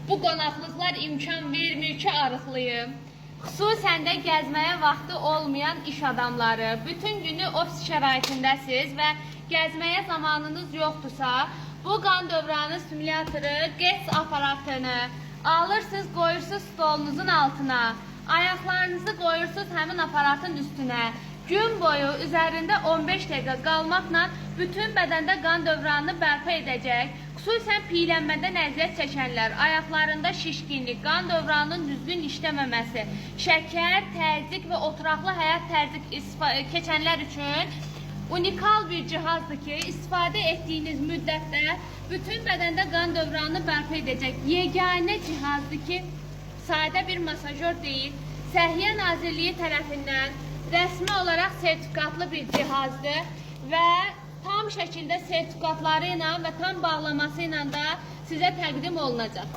Bu qonaqlıqlar imkan vermir ki, arıqlayım. Xüsusən də gəzməyə vaxtı olmayan iş adamları, bütün günü ofis şəraitindəsiz və gəzməyə zamanınız yoxdursa, bu qan dövranı simülyatoru, QES aparatını alırsınız, qoyursunuz stolunuzun altına, ayaqlarınızı qoyursunuz həmin aparatın üstünə. Gün boyu üzərində 15 dəqiqə qalmaqla bütün bədəndə qan dövranını bərpa edəcək. Xüsusən piylənmədən əziyyət çəkənlər, ayaqlarında şişkinlik, qan dövranının düzgün işləməməsi, şəkər, təzyiq və oturaqlı həyat tərzi keçənlər üçün unikal bir cihazdır ki, istifadə etdiyiniz müddətdə bütün bədəndə qan dövranını bərpa edəcək. Yeganə cihazdır ki, sadə bir masajör deyil, Səhiyyə Nazirliyi tərəfindən rəsmi olaraq sertifikatlı bir cihazdır və tam şəkildə sertifikatları ilə və tam bağlaması ilə da sizə təqdim olunacaq.